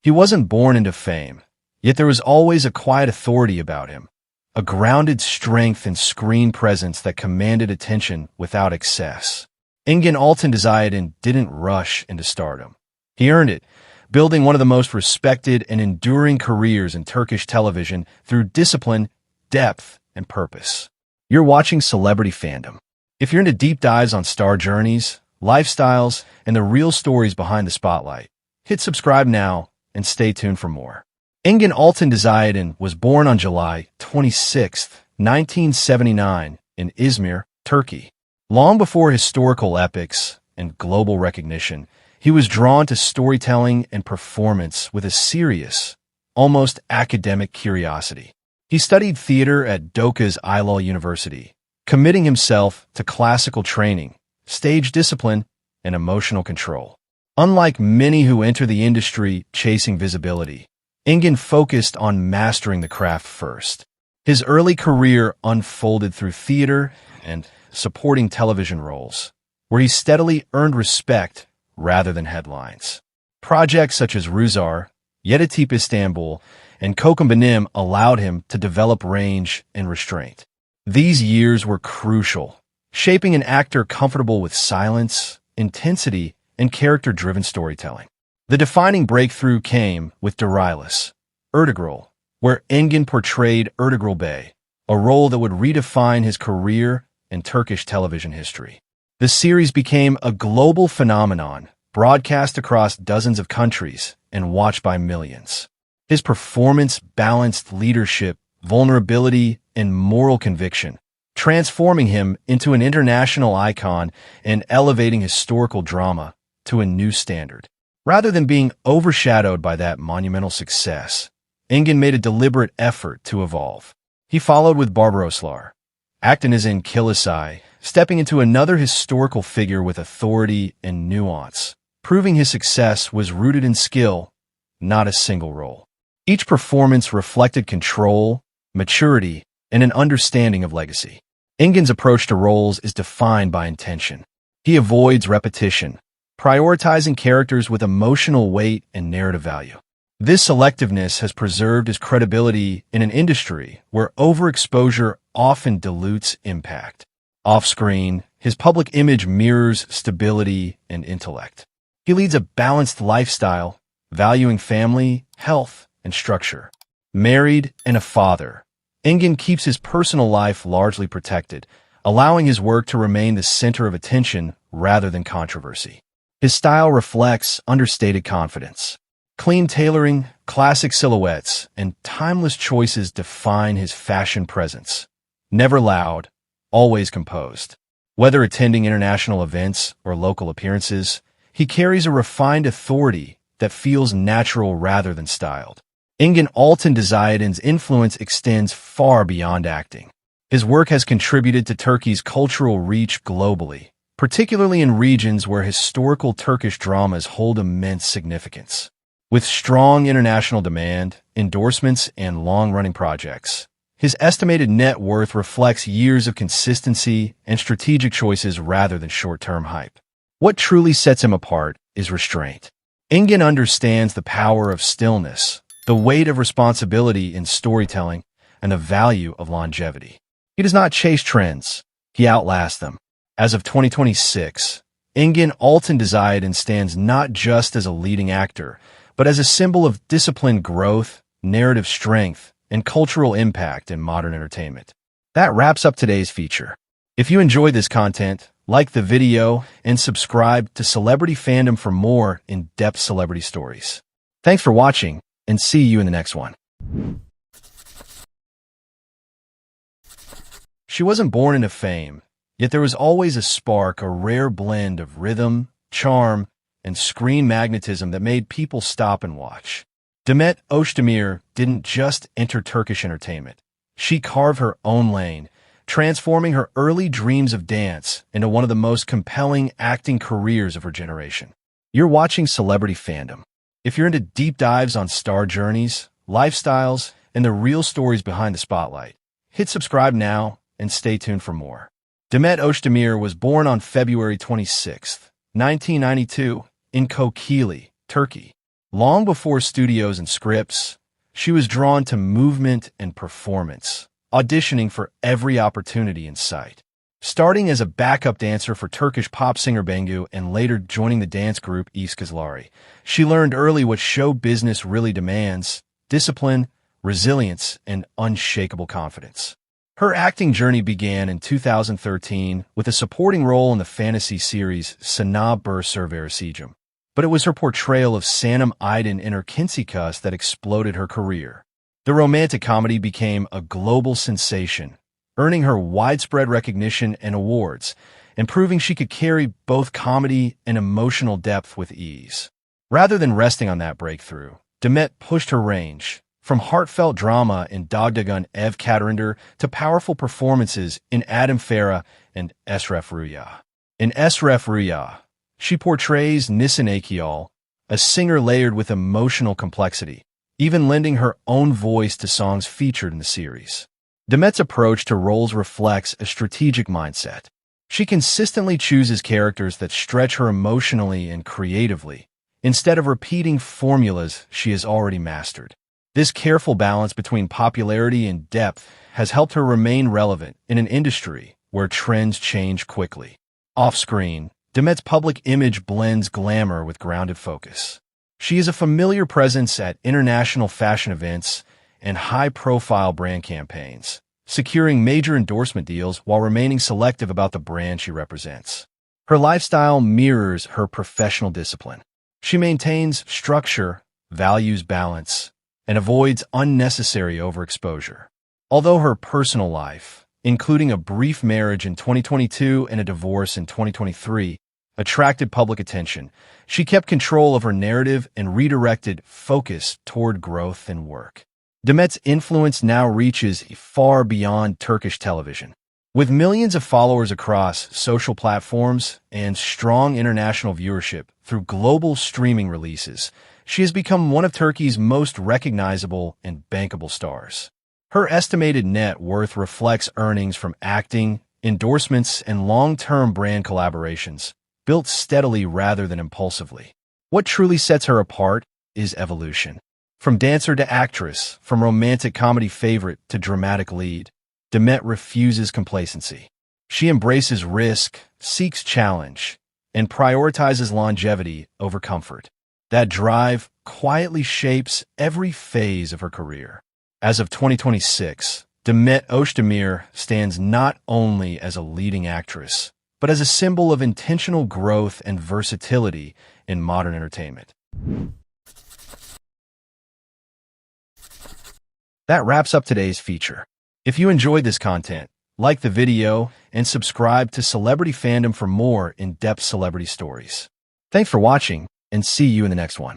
He wasn't born into fame, yet there was always a quiet authority about him, a grounded strength and screen presence that commanded attention without excess. Engin Altan Düzyatan didn't rush into stardom. He earned it, building one of the most respected and enduring careers in Turkish television through discipline, depth, and purpose. You're watching Celebrity Fandom. If you're into deep dives on star journeys, lifestyles, and the real stories behind the spotlight, hit subscribe now and stay tuned for more. Engin Altan Düzyatan was born on July 26, 1979, in Izmir, Turkey. Long before historical epics and global recognition, he was drawn to storytelling and performance with a serious, almost academic curiosity. He studied theater at Doğuş Anadolu University, committing himself to classical training, stage discipline, and emotional control. Unlike many who enter the industry chasing visibility, Engin focused on mastering the craft first. His early career unfolded through theater and supporting television roles, where he steadily earned respect rather than headlines. Projects such as Rüzgar, Yeditepe Istanbul, and Kokum Benim allowed him to develop range and restraint. These years were crucial, shaping an actor comfortable with silence, intensity, and character-driven storytelling. The defining breakthrough came with Diriliş Ertuğrul, where Engin portrayed Ertuğrul Bey, a role that would redefine his career in Turkish television history. The series became a global phenomenon, broadcast across dozens of countries and watched by millions. His performance balanced leadership, vulnerability, and moral conviction, transforming him into an international icon and elevating historical drama to a new standard. Rather than being overshadowed by that monumental success, Engin made a deliberate effort to evolve. He followed with Barbaroslar, acting as in Kilisay, stepping into another historical figure with authority and nuance, proving his success was rooted in skill, not a single role. Each performance reflected control, maturity, and an understanding of legacy. Engin's approach to roles is defined by intention. He avoids repetition, prioritizing characters with emotional weight and narrative value. This selectiveness has preserved his credibility in an industry where overexposure often dilutes impact. Off-screen, his public image mirrors stability and intellect. He leads a balanced lifestyle, valuing family, health, and structure. Married and a father, Engin keeps his personal life largely protected, allowing his work to remain the center of attention rather than controversy. His style reflects understated confidence. Clean tailoring, classic silhouettes, and timeless choices define his fashion presence. Never loud, always composed. Whether attending international events or local appearances, he carries a refined authority that feels natural rather than styled. Engin Altan Düzyatan's influence extends far beyond acting. His work has contributed to Turkey's cultural reach globally, particularly in regions where historical Turkish dramas hold immense significance. With strong international demand, endorsements, and long-running projects, his estimated net worth reflects years of consistency and strategic choices rather than short-term hype. What truly sets him apart is restraint. Engin understands the power of stillness, the weight of responsibility in storytelling, and the value of longevity. He does not chase trends, he outlasts them. As of 2026, Engin Altan Düzyatan stands not just as a leading actor, but as a symbol of disciplined growth, narrative strength, and cultural impact in modern entertainment. That wraps up today's feature. If you enjoyed this content, like the video and subscribe to Celebrity Fandom for more in-depth celebrity stories. Thanks for watching, and see you in the next one. She wasn't born into fame, yet there was always a spark, a rare blend of rhythm, charm, and screen magnetism that made people stop and watch. Demet Özdemir didn't just enter Turkish entertainment. She carved her own lane, transforming her early dreams of dance into one of the most compelling acting careers of her generation. You're watching Celebrity Fandom. If you're into deep dives on star journeys, lifestyles, and the real stories behind the spotlight, hit subscribe now and stay tuned for more. Demet Özdemir was born on February 26, 1992, in Kokili, Turkey. Long before studios and scripts, she was drawn to movement and performance, auditioning for every opportunity in sight. Starting as a backup dancer for Turkish pop singer Bengu and later joining the dance group Iskazlari, she learned early what show business really demands: discipline, resilience, and unshakable confidence. Her acting journey began in 2013 with a supporting role in the fantasy series Sana Berserversicum. But it was her portrayal of Sanem Aydin in Erkenci Kuş that exploded her career. The romantic comedy became a global sensation, earning her widespread recognition and awards, and proving she could carry both comedy and emotional depth with ease. Rather than resting on that breakthrough, Demet pushed her range, from heartfelt drama in Dogdagun Ev Katerinder to powerful performances in Adam Farah and Esref Rüya. In Esref Rüya, she portrays Nisan Akyol, a singer layered with emotional complexity, even lending her own voice to songs featured in the series. Demet's approach to roles reflects a strategic mindset. She consistently chooses characters that stretch her emotionally and creatively, instead of repeating formulas she has already mastered. This careful balance between popularity and depth has helped her remain relevant in an industry where trends change quickly. Off-screen, Demet's public image blends glamour with grounded focus. She is a familiar presence at international fashion events and high-profile brand campaigns, securing major endorsement deals while remaining selective about the brand she represents. Her lifestyle mirrors her professional discipline. She maintains structure, values balance, and avoids unnecessary overexposure. Although her personal life, including a brief marriage in 2022 and a divorce in 2023, attracted public attention, she kept control of her narrative and redirected focus toward growth and work. Demet's influence now reaches far beyond Turkish television. With millions of followers across social platforms and strong international viewership through global streaming releases, she has become one of Turkey's most recognizable and bankable stars. Her estimated net worth reflects earnings from acting, endorsements, and long-term brand collaborations, built steadily rather than impulsively. What truly sets her apart is evolution. From dancer to actress, from romantic comedy favorite to dramatic lead, Demet refuses complacency. She embraces risk, seeks challenge, and prioritizes longevity over comfort. That drive quietly shapes every phase of her career. As of 2026, Demet Özdemir stands not only as a leading actress, but as a symbol of intentional growth and versatility in modern entertainment. That wraps up today's feature. If you enjoyed this content, like the video and subscribe to Celebrity Fandom for more in-depth celebrity stories. Thanks for watching, and see you in the next one.